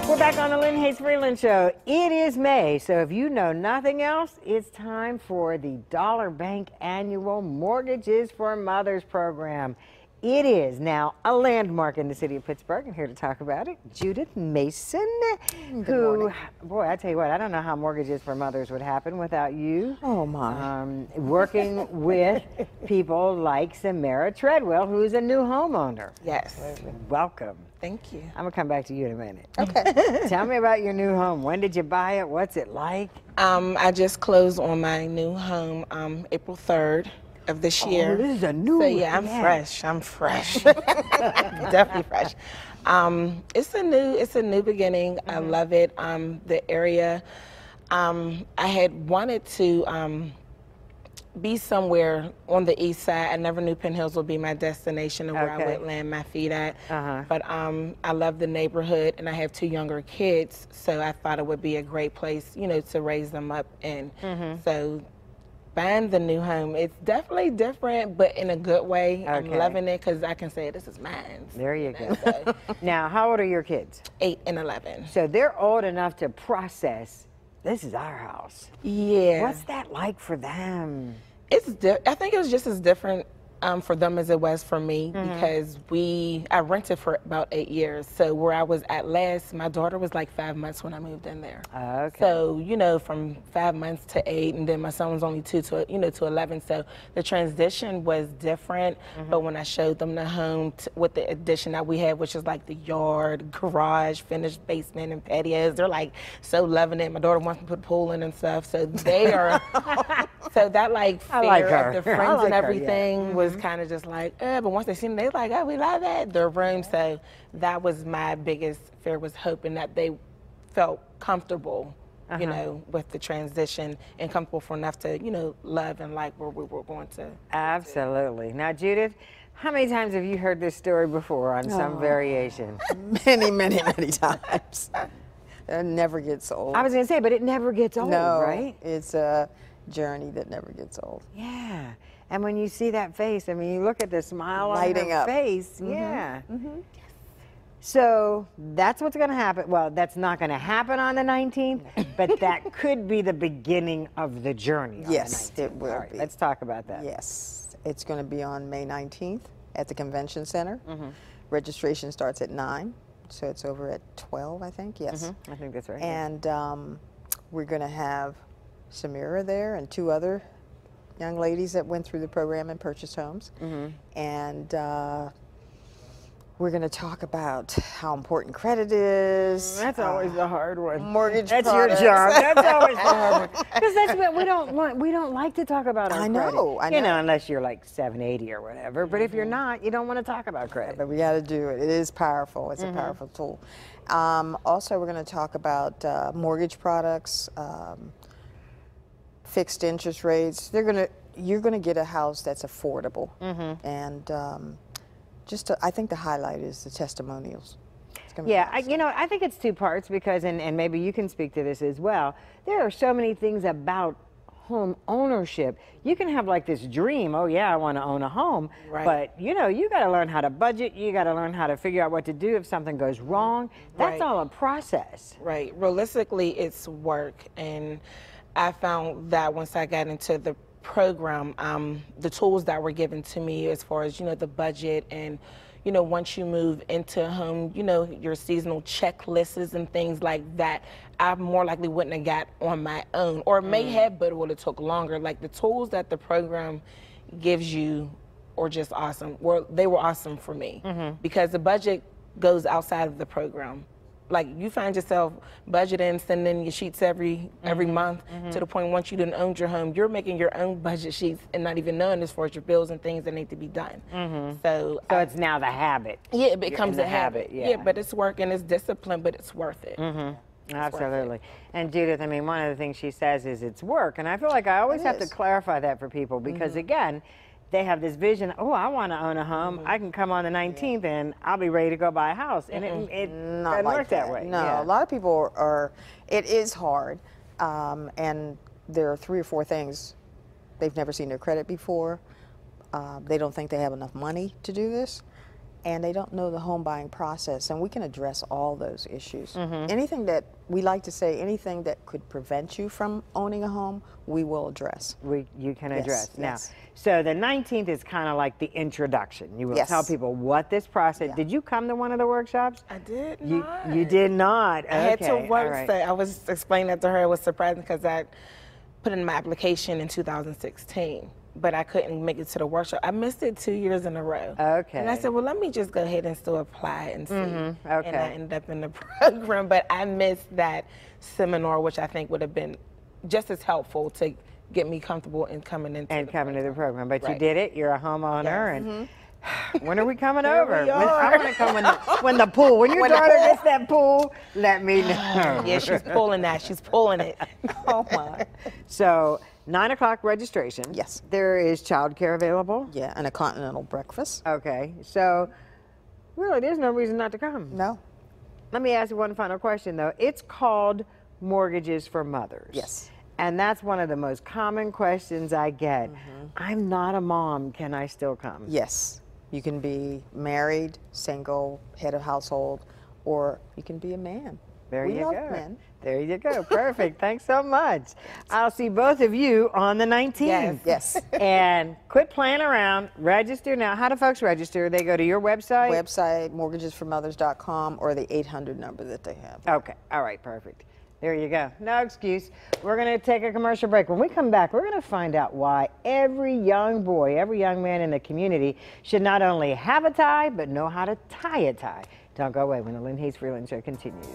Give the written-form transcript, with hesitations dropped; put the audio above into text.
We're back on the Lynn Hayes Freeland Show. It is May, so if you know nothing else, it's time for the Dollar Bank Annual Mortgages for Mothers program. It is now a landmark in the city of Pittsburgh, and here to talk about it, Judith Mason, who, boy, I tell you what, I don't know how Mortgages for Mothers would happen without you. Oh, my. Working with people like Samara Treadwell, who's a new homeowner. Yes. Welcome. Thank you. I'm gonna come back to you in a minute. Okay. Tell me about your new home. When did you buy it? What's it like? I just closed on my new home April 3rd of this year. Oh, this is a new So one. yeah, I'm fresh. I'm fresh. Definitely fresh. It's a new beginning. I love it. The area. I had wanted to be somewhere on the east side. I never knew Penn Hills would be my destination and where I would land my feet at. But I love the neighborhood, and I have 2 younger kids, so I thought it would be a great place, you know, to raise them up in. So buying the new home, it's definitely different, but in a good way. I'm loving it because I can say this is mine. There you go. So, now, how old are your kids? 8 and 11. So they're old enough to process, this is our house. Yeah. What's that like for them? I think it was just as different for them as it was for me because I rented for about 8 years. So where I was at last, my daughter was like 5 months when I moved in there. Okay. So, you know, from 5 months to 8, and then my son was only 2 to 11. So the transition was different. But when I showed them the home with the addition that we had, which is like the yard, garage, finished basement, and patios, they're like so loving it. My daughter wants to put a pool in and stuff. So they are, so that like fear of the friends and everything was kind of just like, but once they seen it, they like, oh, we love that, their room. So that was my biggest fear, was hoping that they felt comfortable, you know, with the transition and comfortable for enough to, you know, love and like where we were going to. Absolutely. Now, Judith, how many times have you heard this story before on some variation? Many, many, many times. It never gets old. I was going to say, but it never gets old, right? It's a journey that never gets old. Yeah. And when you see that face, I mean, you look at the smile Lighting on her up. face. Yeah. So that's what's going to happen. Well, that's not going to happen on the 19th, but that could be the beginning of the journey on Yes, the 19th. it will All right, be. let's talk about that. Yes. It's going to be on May 19th at the Convention Center. Registration starts at 9, so it's over at 12, I think. Yes. I think that's right. And we're going to have Samira there and 2 other young ladies that went through the program and purchased homes. And we're going to talk about how important credit is. That's always the hard one. Mortgage That's products. your job. That's always the hard one. Because that's what we don't want. We don't like to talk about our credit. I know. You know, unless you're like 780 or whatever. But if you're not, you don't want to talk about credit. But we got to do it. It is powerful. It's a powerful tool. Also, we're going to talk about mortgage products, fixed interest rates. You're going to get a house that's affordable. And I think the highlight is the testimonials. Yeah, you know, I think it's 2 parts because, and maybe you can speak to this as well, there are so many things about home ownership. You can have like this dream, oh yeah, I want to own a home, but you know, you got to learn how to budget, you got to learn how to figure out what to do if something goes wrong. That's all a process. Right. Realistically, it's work, and I found that once I got into the program, the tools that were given to me as far as, you know, the budget and, you know, once you move into a home, you know, your seasonal checklists and things like that, I more likely wouldn't have got on my own, or may have, but it would have took longer. Like the tools that the program gives you are just awesome. They were awesome for me because the budget goes outside of the program. Like you find yourself budgeting, sending your sheets every month to the point once you done owned your home, you're making your own budget sheets and not even knowing as far as your bills and things that need to be done. So it's now the habit. Yeah, it becomes a habit. Yeah, but it's work and it's discipline, but it's worth it. Absolutely. And Judith, I mean, one of the things she says is it's work. And I feel like I always have to clarify that for people because, again, they have this vision, oh, I want to own a home. I can come on the 19th and I'll be ready to go buy a house. And it Not doesn't like work that way. No, a lot of people it is hard. And there are 3 or 4 things. They've never seen their credit before. They don't think they have enough money to do this. and they don't know the home buying process, and we can address all those issues. Mm-hmm. Anything that we like to say, anything that could prevent you from owning a home, we will address. You can address. Yes, Now, yes. so the 19th is kind of like the introduction. You will Yes. tell people what this process. Yeah. Did you come to one of the workshops? I did You not. you did not. I had to Okay, all work. right. I was explaining that to her. It was surprising because I put in my application in 2016, but I couldn't make it to the workshop. I missed it 2 years in a row. Okay. And I said, well, let me just go ahead and still apply and see. Okay. And I ended up in the program, but I missed that seminar, which I think would have been just as helpful to get me comfortable in coming into And the coming to the program, but you Right. did it. You're a homeowner, Yes. and when are we coming Here over? we I want to come when the pool. When your When the daughter pool. gets that pool, let me know. Yeah, she's pulling that. She's pulling it. Oh my. So 9 o'clock registration. Yes. There is childcare available. Yeah, and a continental breakfast. Okay. So really, there's no reason not to come. No. Let me ask you one final question, though. It's called Mortgages for Mothers. Yes. And that's one of the most common questions I get. I'm not a mom. Can I still come? Yes. You can be married, single, head of household, or you can be a man. There We you love go. men. There you go. Perfect. Thanks so much. I'll see both of you on the 19th. Yes. And quit playing around. Register now. How do folks register? They go to your website? Website, mortgagesformothers.com, or the 800 number that they have. Okay. All right. Perfect. There you go. No excuse. We're going to take a commercial break. When we come back, we're going to find out why every young boy, every young man in the community should not only have a tie, but know how to tie a tie. Don't go away when the Lynn Hayes Freeland Show continues.